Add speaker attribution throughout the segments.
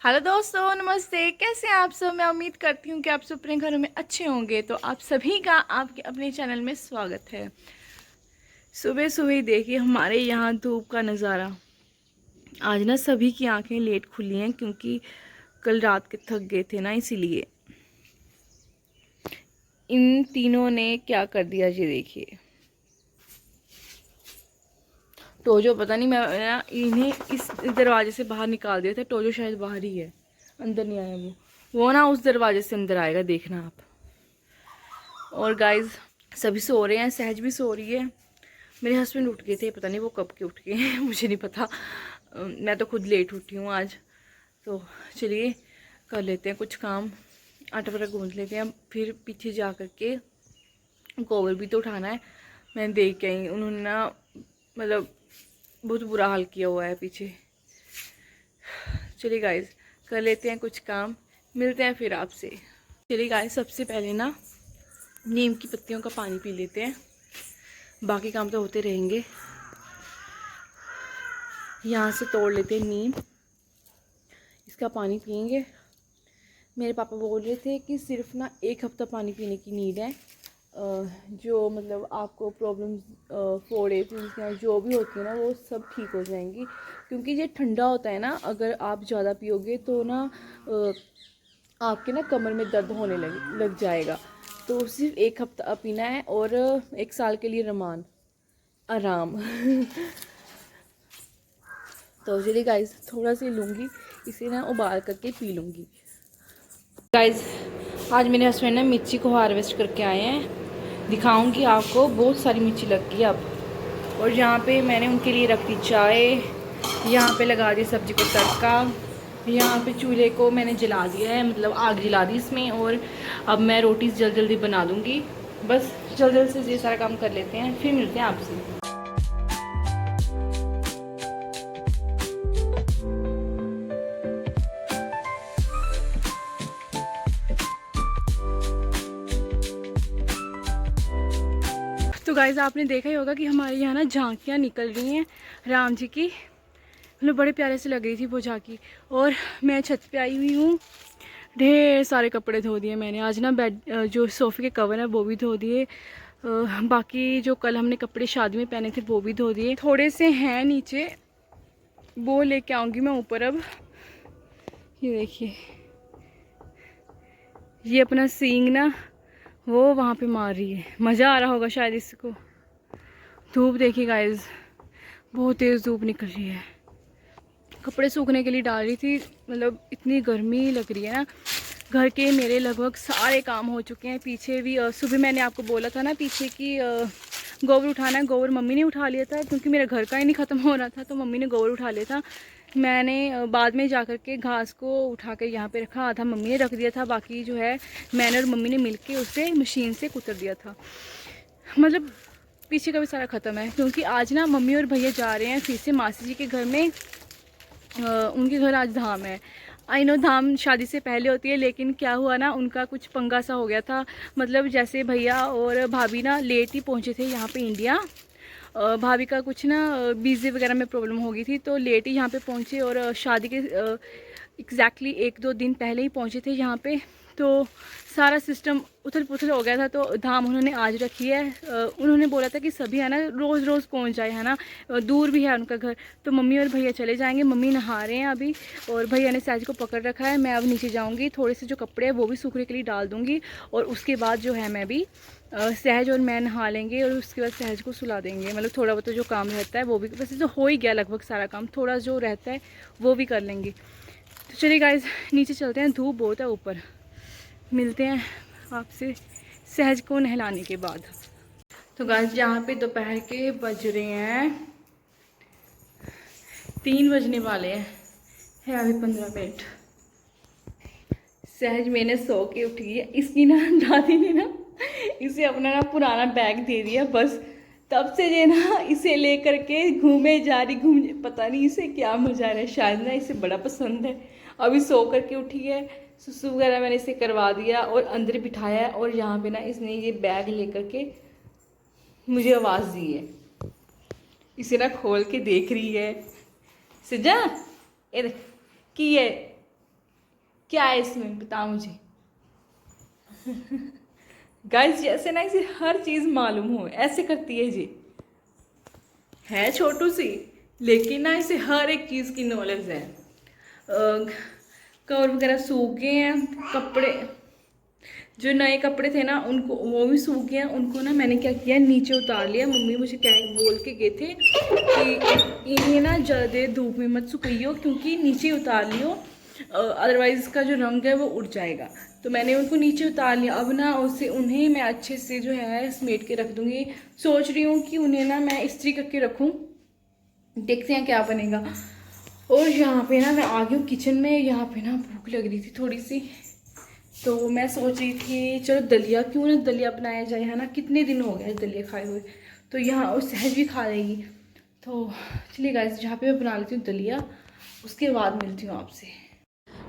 Speaker 1: Hello दोस्तों, नमस्ते। कैसे हैं आप सब? मैं उम्मीद करती हूँ कि आप सब अपने घरों में अच्छे होंगे। तो आप सभी का आपके अपने चैनल में स्वागत है। सुबह सुबह देखिए हमारे यहाँ धूप का नज़ारा। आज ना सभी की आंखें लेट खुली हैं क्योंकि कल रात के थक गए थे ना, इसीलिए। इन तीनों ने क्या कर दिया ये देखिए। टोजो पता नहीं, मैं ना इन्हें इस दरवाजे से बाहर निकाल दिया था। टोजो शायद बाहर ही है, अंदर नहीं आया वो ना उस दरवाजे से अंदर आएगा, देखना आप। और गाइस सभी सो रहे हैं, सहज भी सो रही है। मेरे हस्बैंड उठ गए थे, पता नहीं वो कब के उठ गए हैं मुझे नहीं पता। मैं तो खुद लेट उठी हूँ आज। तो चलिए कर लेते हैं कुछ काम, आटा वाटा गूंथ लेते हैं। फिर पीछे जा कर के गोबर भी तो उठाना है। मैंने देख के आई, उन्होंने ना मतलब बहुत बुरा हाल किया हुआ है पीछे। चलिए गाइस कर लेते हैं कुछ काम, मिलते हैं फिर आपसे। चलिए गाइस सबसे पहले ना नीम की पत्तियों का पानी पी लेते हैं, बाकी काम तो होते रहेंगे। यहाँ से तोड़ लेते हैं नीम, इसका पानी पियेंगे। मेरे पापा बोल रहे थे कि सिर्फ ना 1 हफ्ता पानी पीने की नीड है। जो मतलब आपको प्रॉब्लम फोड़े फुंसियाँ जो भी होती है ना, वो सब ठीक हो जाएंगी। क्योंकि ये ठंडा होता है ना, अगर आप ज़्यादा पियोगे तो ना आपके ना कमर में दर्द होने लग जाएगा। तो सिर्फ 1 हफ्ता पीना है और 1 साल के लिए रमान आराम तो चलिए गाइस थोड़ा सी लूँगी, इसे ना उबाल करके पी लूँगी। गाइस आज मेरे हस्बैंड ना मिर्ची को हार्वेस्ट करके आए हैं, दिखाऊंगी आपको। बहुत सारी मिर्ची लग गई अब। और यहाँ पे मैंने उनके लिए रख दी चाय, यहाँ पे लगा दी सब्जी को तड़का, यहाँ पे चूल्हे को मैंने जला दिया है, मतलब आग जला दी इसमें। और अब मैं रोटी जल्दी जल्दी बना दूँगी। बस जल्दी जल्दी से ये सारा काम कर लेते हैं, फिर मिलते हैं आपसे। तो गाइज़ आपने देखा ही होगा कि हमारे यहाँ ना झांकियाँ निकल रही हैं राम जी की। मतलब बड़े प्यारे से लग रही थी वो झांकी। और मैं छत पे आई हुई हूँ, ढेर सारे कपड़े धो दिए मैंने आज ना। बेड जो सोफ़े के कवर है वो भी धो दिए। बाकी जो कल हमने कपड़े शादी में पहने थे वो भी धो दिए। थोड़े से हैं नीचे, वो लेके आऊँगी मैं ऊपर अब। ये देखिए, ये अपना सींग ना वो वहाँ पे मार रही है, मज़ा आ रहा होगा शायद इसको। धूप देखिए गाइस, बहुत तेज़ धूप निकल रही है। कपड़े सूखने के लिए डाल रही थी, मतलब इतनी गर्मी लग रही है ना। घर के मेरे लगभग सारे काम हो चुके हैं। पीछे भी सुबह मैंने आपको बोला था ना पीछे कि गोबर उठाना है। गोबर मम्मी ने उठा लिया था क्योंकि मेरा घर का ही नहीं ख़त्म हो रहा था, तो मम्मी ने गोबर उठा लिया था। मैंने बाद में जा कर के घास को उठा कर यहाँ पे रखा, आधा मम्मी ने रख दिया था, बाकी जो है मैंने और मम्मी ने मिलके उसे मशीन से कुतर दिया था। मतलब पीछे का भी सारा ख़त्म है क्योंकि आज ना मम्मी और भैया जा रहे हैं फिर से मासी जी के घर में। उनके घर आज धाम है। आई नो धाम शादी से पहले होती है, लेकिन क्या हुआ ना, उनका कुछ पंगा सा हो गया था। मतलब जैसे भैया और भाभी ना लेट ही पहुंचे थे यहाँ पे इंडिया। भाभी का कुछ ना वीज़े वगैरह में प्रॉब्लम हो गई थी, तो लेट ही यहाँ पे पहुँचे। और शादी के एग्जैक्टली 1-2 दिन पहले ही पहुँचे थे यहाँ पे। तो सारा सिस्टम उथल पुथल हो गया था, तो धाम उन्होंने आज रखी है। उन्होंने बोला था कि सभी है ना रोज़ रोज़ कौन जाए, है ना, दूर भी है उनका घर। तो मम्मी और भैया चले जाएंगे। मम्मी नहा रहे हैं अभी और भैया ने सहज को पकड़ रखा है। मैं अब नीचे जाऊंगी, थोड़े से जो कपड़े हैं वो भी सूखने के लिए डाल दूंगी। और उसके बाद जो है मैं भी सहज और मैं नहा लेंगे और उसके बाद सहज को सुला देंगे। मतलब थोड़ा बहुत जो काम रहता है वो भी, वैसे तो हो ही गया लगभग सारा काम, थोड़ा जो रहता है वो भी कर लेंगे। तो चलिए गाइस नीचे चलते हैं, धूप बहुत है ऊपर। मिलते हैं आपसे सहज को नहलाने के बाद। तो गाइस यहाँ पे दोपहर के बज रहे हैं 3 बजने वाले हैं, है अभी 15 मिनट। सहज मैंने सो के उठ गई है। इसकी ना दादी ने ना इसे अपना ना पुराना बैग दे दिया, बस तब से ये ना इसे लेकर के घूमे जा रही, घूम, पता नहीं इसे क्या मजा आ रहा है, शायद ना इसे बड़ा पसंद है। अभी सो करके उठी है, सुसु वगैरह मैंने इसे करवा दिया और अंदर बिठाया है। और यहाँ पे ना इसने ये बैग लेकर के मुझे आवाज़ दी है, इसे ना खोल के देख रही है। सिजा ये की है, क्या है इसमें, बता मुझे। गाइस जैसे ना इसे हर चीज़ मालूम हो ऐसे करती है जी। है छोटू सी, लेकिन ना इसे हर एक चीज़ की नॉलेज है। कवर वगैरह सूख गए हैं, कपड़े जो नए कपड़े थे ना उनको वो भी सूख गए हैं। उनको ना मैंने क्या किया, नीचे उतार लिया। मम्मी मुझे क्या बोल के गए थे कि इन्हें ना ज़्यादा धूप में मत सुखाइयो, क्योंकि नीचे उतार लियो अदरवाइज़ इसका जो रंग है वो उड़ जाएगा। तो मैंने उनको नीचे उतार लिया। अब ना उसे उन्हें मैं अच्छे से जो है समेट के रख दूँगी। सोच रही हूँ कि उन्हें ना मैं इस्त्री करके रखूँ, देखते हैं क्या बनेगा। और यहाँ पे ना मैं आ गई हूँ किचन में। यहाँ पे ना भूख लग रही थी थोड़ी सी, तो मैं सोच रही थी चलो दलिया, क्यों ना दलिया बनाया जाए, है ना, कितने दिन हो गए दलिया खाए हुए। तो यहाँ और सहज भी खा लेगी। तो चलिए गाइस, जहाँ पे मैं बना लेती हूँ दलिया, उसके बाद मिलती हूँ आपसे।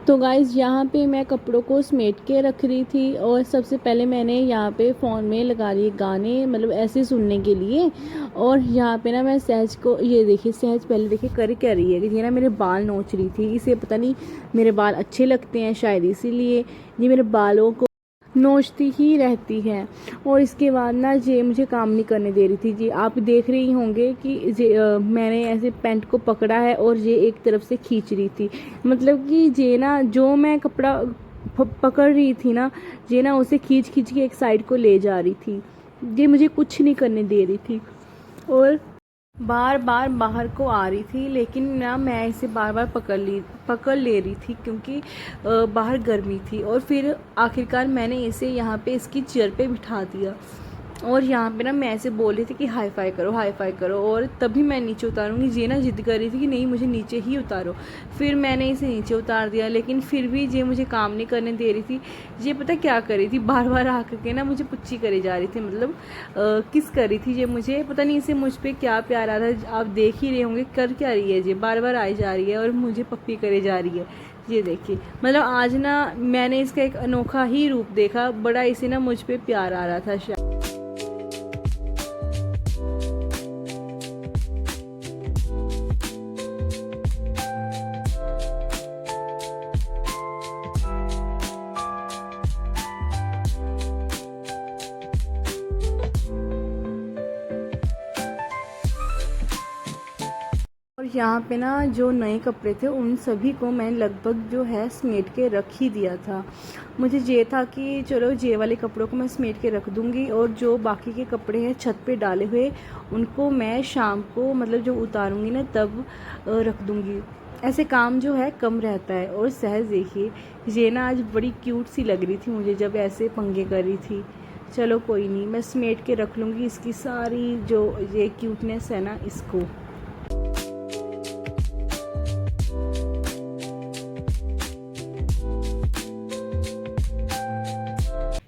Speaker 1: तो गाइज़ यहाँ पे मैं कपड़ों को समेट के रख रही थी, और सबसे पहले मैंने यहाँ पे फ़ोन में लगा लिए गाने, मतलब ऐसे सुनने के लिए। और यहाँ पे ना मैं सहज को, ये देखिए सहज पहले देखिए कर क्या रही है कि ये ना मेरे बाल नोच रही थी। इसे पता नहीं मेरे बाल अच्छे लगते हैं शायद, इसीलिए ये मेरे बालों को नोचती ही रहती है। और इसके बाद ना ये मुझे काम नहीं करने दे रही थी जी। आप देख रही होंगे कि मैंने ऐसे पैंट को पकड़ा है और ये एक तरफ से खींच रही थी। मतलब कि ये ना जो मैं कपड़ा पकड़ रही थी ना, ये ना उसे खींच खींच के एक साइड को ले जा रही थी। ये मुझे कुछ नहीं करने दे रही थी और बार बार बाहर को आ रही थी। लेकिन ना मैं इसे बार बार पकड़ ले रही थी, क्योंकि बाहर गर्मी थी। और फिर आखिरकार मैंने इसे यहाँ पे इसकी चेयर पे बिठा दिया। और यहाँ पे ना मैं ऐसे बोल रही थी कि हाई फाई करो, हाई फाई करो, और तभी मैं नीचे उतारूँगी। ये ना जिद कर रही थी कि नहीं मुझे नीचे ही उतारो। फिर मैंने इसे नीचे उतार दिया, लेकिन फिर भी ये मुझे काम नहीं करने दे रही थी। ये पता क्या कर रही थी, बार बार आकर के ना मुझे पुच्ची करे जा रही थी, मतलब किस कर रही थी। ये मुझे पता नहीं इसे मुझ पर क्या प्यार आ रहा था। आप देख ही रहे होंगे कर क्या रही है, ये बार बार आई जा रही है और मुझे पप्पी करे जा रही है। ये देखिए, मतलब आज ना मैंने इसका एक अनोखा ही रूप देखा। बड़ा इसे ना मुझ पर प्यार आ रहा था शायद। और यहाँ पे ना जो नए कपड़े थे उन सभी को मैं लगभग जो है समेट के रख ही दिया था। मुझे ये था कि चलो ये वाले कपड़ों को मैं समेट के रख दूँगी, और जो बाकी के कपड़े हैं छत पे डाले हुए उनको मैं शाम को, मतलब जो उतारूँगी ना तब रख दूँगी। ऐसे काम जो है कम रहता है। और सहज देखिए, ये ना आज बड़ी क्यूट सी लग रही थी मुझे जब ऐसे पंगे कर रही थी। चलो कोई नहीं, मैं समेट के रख लूँगी इसकी सारी जो ये क्यूटनेस है ना इसको।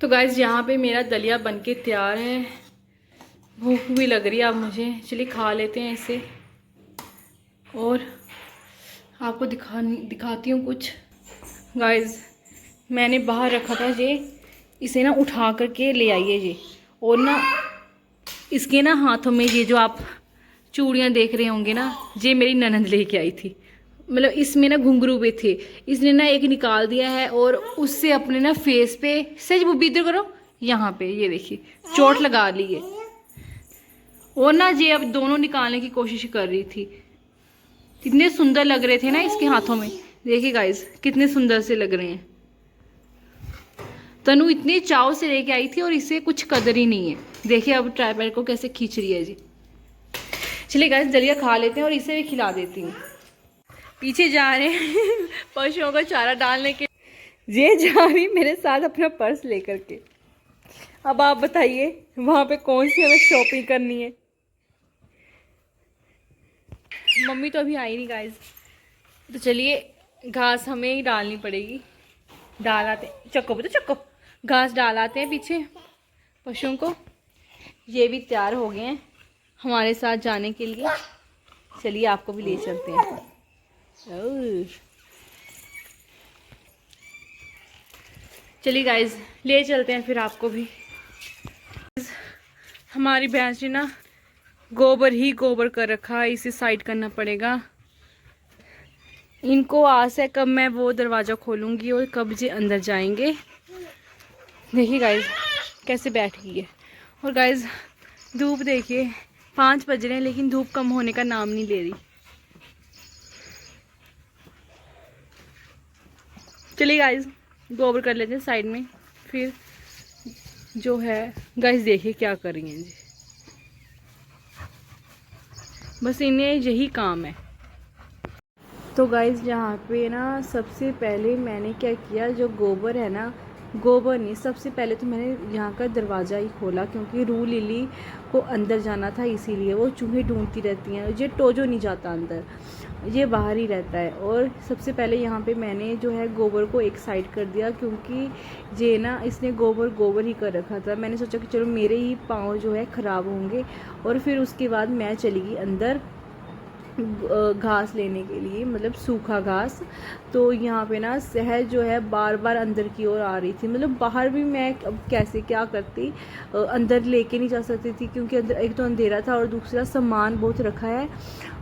Speaker 1: तो गाइज़ यहाँ पे मेरा दलिया बनके तैयार है। भूख भी लग रही है अब मुझे, चलिए खा लेते हैं इसे। और आपको दिखाती हूँ कुछ। गाइज़ मैंने बाहर रखा था ये, इसे ना उठा करके ले आइए ये। और ना इसके ना हाथों में ये जो आप चूड़ियाँ देख रहे होंगे ना, ये मेरी ननद लेके आई थी। मतलब इसमें ना घुंघरू भी थे, इसने ना एक निकाल दिया है और उससे अपने ना फेस पे, सच बुब्बी इधर करो, यहाँ पे ये देखिए चोट लगा ली है। और ना ये अब दोनों निकालने की कोशिश कर रही थी। कितने सुंदर लग रहे थे ना इसके हाथों में, देखिए गाइस कितने सुंदर से लग रहे हैं। तनु इतने चाव से लेके आई थी और इसे कुछ कदर ही नहीं है। देखिए अब ट्राइपॉड को कैसे खींच रही है जी। चलिए गाइस दलिया खा लेते हैं और इसे भी खिला देती हूँ। पीछे जा रहे हैं पशुओं का चारा डालने के, ये जा रही मेरे साथ अपना पर्स लेकर के। अब आप बताइए वहाँ पे कौन सी हमें शॉपिंग करनी है। मम्मी तो अभी आई नहीं गाइस, तो चलिए घास हमें ही डालनी पड़ेगी। डाल आते, चक्को तो चक्को, घास डाल आते हैं पीछे पशुओं को। ये भी तैयार हो गए हैं हमारे साथ जाने के लिए। चलिए आपको भी ले चलते हैं। चलिए गाइज ले चलते हैं फिर आपको भी। हमारी भैंस ने ना गोबर ही गोबर कर रखा है, इसे साइड करना पड़ेगा। इनको आस है कब मैं वो दरवाज़ा खोलूँगी और कब ये अंदर जाएंगे। देखिए गाइज कैसे बैठ गई है। और गाइज धूप देखिए 5 बज रहे हैं लेकिन धूप कम होने का नाम नहीं ले रही। चलिए गाइज गोबर कर लेते हैं साइड में, फिर जो है गाइज देखिए क्या कर रही हैं जी। बस इन्हें यही काम है। तो गाइज यहाँ पे ना सबसे पहले मैंने क्या किया, जो गोबर है ना, गोबर नहीं, सबसे पहले तो मैंने यहाँ का दरवाज़ा ही खोला क्योंकि रू लिली को अंदर जाना था, इसीलिए वो चूहे ढूंढती रहती हैं। ये टोजो नहीं जाता अंदर, ये बाहर ही रहता है। और सबसे पहले यहाँ पे मैंने जो है गोबर को एक साइड कर दिया क्योंकि ये ना इसने गोबर ही कर रखा था। मैंने सोचा कि चलो मेरे ही पाँव जो है ख़राब होंगे। और फिर उसके बाद मैं चली गई अंदर घास लेने के लिए, मतलब सूखा घास। तो यहाँ पे ना सहज जो है बार बार अंदर की ओर आ रही थी, मतलब बाहर भी मैं अब कैसे क्या करती, अंदर लेके नहीं जा सकती थी क्योंकि अंदर एक तो अंधेरा था और दूसरा सामान बहुत रखा है।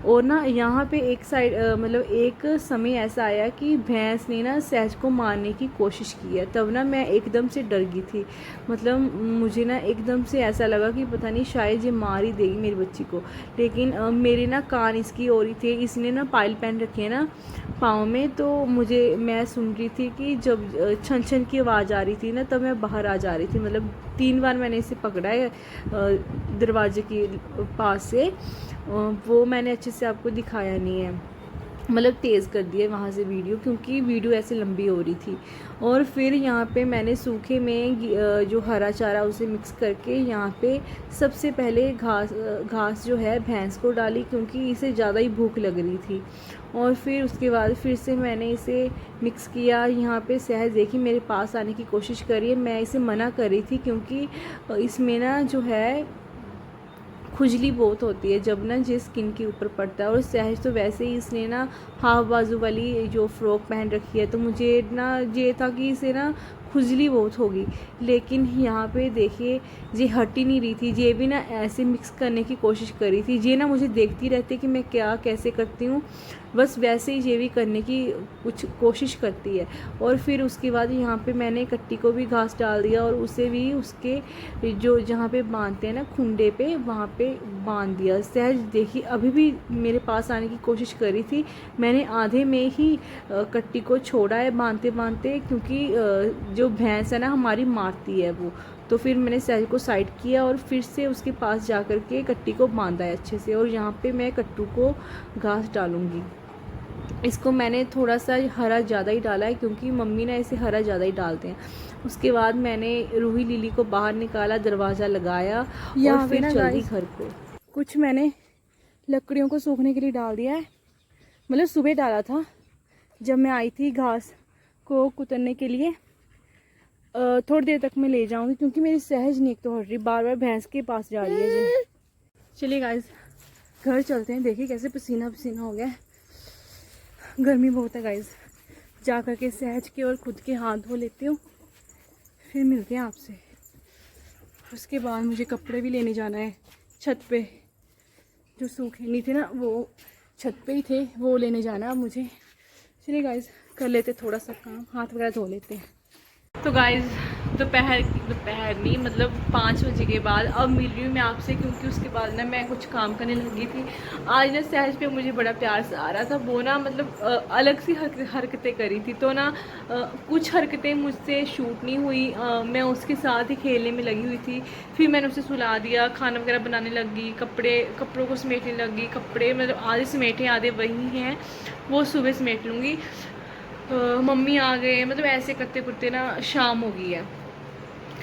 Speaker 1: और ना यहाँ पे एक साइड मतलब एक समय ऐसा आया कि भैंस ने ना सहज को मारने की कोशिश की है। तब ना मैं एकदम से डर गई थी, मतलब मुझे ना एकदम से ऐसा लगा कि पता नहीं शायद ये मार ही देगी मेरी बच्ची को। लेकिन मेरे ना कान इसकी हो रही थी, इसने ना पायल पहन रखी है ना पाँव में, तो मैं सुन रही थी कि जब छन छन की आवाज़ आ रही थी ना, तब मैं बाहर आ जा रही थी। मतलब 3 बार मैंने इसे पकड़ा है दरवाजे के पास से। वो मैंने अच्छे से आपको दिखाया नहीं है, मतलब तेज़ कर दिया वहाँ से वीडियो क्योंकि वीडियो ऐसे लंबी हो रही थी। और फिर यहाँ पे मैंने सूखे में जो हरा चारा उसे मिक्स करके यहाँ पे सबसे पहले घास जो है भैंस को डाली क्योंकि इसे ज़्यादा ही भूख लग रही थी। और फिर उसके बाद फिर से मैंने इसे मिक्स किया। यहाँ पे सहज देखी मेरे पास आने की कोशिश करी, मैं इसे मना कर रही थी क्योंकि इसमें ना जो है खुजली बहुत होती है जब ना जिस स्किन के ऊपर पड़ता है। और सहज तो वैसे ही इसने ना हाफ बाजू वाली जो फ्रॉक पहन रखी है, तो मुझे ना ये था कि इसे ना खुजली बहुत होगी। लेकिन यहाँ पे देखिए ये हट ही नहीं रही थी, ये भी ना ऐसे मिक्स करने की कोशिश कर रही थी। ये ना मुझे देखती रहती कि मैं क्या कैसे करती हूँ, बस वैसे ही ये भी करने की कुछ कोशिश करती है। और फिर उसके बाद यहाँ पे मैंने कट्टी को भी घास डाल दिया और उसे भी उसके जो जहाँ पे बांधते हैं ना खुंडे पे, वहाँ पे बांध दिया। सहज देखिए अभी भी मेरे पास आने की कोशिश करी थी, मैंने आधे में ही कट्टी को छोड़ा है बांधते बांधते क्योंकि जो भैंस है ना हमारी मारती है वो। तो फिर मैंने सहज को साइड किया और फिर से उसके पास जा कर के कट्टी को बांधा है अच्छे से। और यहाँ पे मैं कट्टू को घास डालूँगी। इसको मैंने थोड़ा सा हरा ज़्यादा ही डाला है क्योंकि मम्मी ना इसे हरा ज़्यादा ही डालते हैं। उसके बाद मैंने रूही लिली को बाहर निकाला, दरवाज़ा लगाया और फिर चल दी घर को। कुछ मैंने लकड़ियों को सूखने के लिए डाल दिया है, मतलब सुबह डाला था जब मैं आई थी घास को कुतरने के लिए। थोड़ी देर तक मैं ले जाऊंगी क्योंकि मेरी सहज नहीं तो हट रही, बार बार भैंस के पास जा रही है जी। चलिए गाइस घर चलते हैं। देखिए कैसे पसीना पसीना हो गया है, गर्मी बहुत है गाइस। जा कर के सहज के और खुद के हाथ धो लेती हूँ, फिर मिलते हैं आपसे। उसके बाद मुझे कपड़े भी लेने जाना है छत पे, जो सूखे नहीं थे ना वो छत पे ही थे, वो लेने जाना है अब मुझे। चलिए गाइस कर लेते थोड़ा सा काम, हाथ वगैरह धो लेते हैं। तो गाइस दोपहर नहीं मतलब 5 बजे के बाद अब मिल रही हूँ मैं आपसे क्योंकि उसके बाद ना मैं कुछ काम करने लगी थी। आज ना सहज पे मुझे बड़ा प्यार सा आ रहा था, वो ना मतलब अलग सी हरकतें करी थी, तो ना कुछ हरकतें मुझसे शूट नहीं हुई। मैं उसके साथ ही खेलने में लगी हुई थी। फिर मैंने उसे सुला दिया, खाना वगैरह बनाने लगी, कपड़ों को समेटने लगी। कपड़े मतलब आधे समेटे आधे वही हैं, वो सुबह समेट लूँगी। मम्मी आ गए, मतलब ऐसे करते करते ना शाम हो गई है,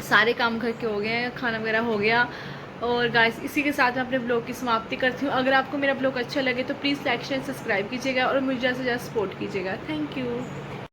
Speaker 1: सारे काम घर के हो गए हैं, खाना वगैरह हो गया। और गाइस इसी के साथ मैं अपने ब्लॉग की समाप्ति करती हूँ। अगर आपको मेरा ब्लॉग अच्छा लगे तो प्लीज़ लाइक शेयर सब्सक्राइब कीजिएगा और मुझे ज़्यादा से ज़्यादा सपोर्ट कीजिएगा। Thank you.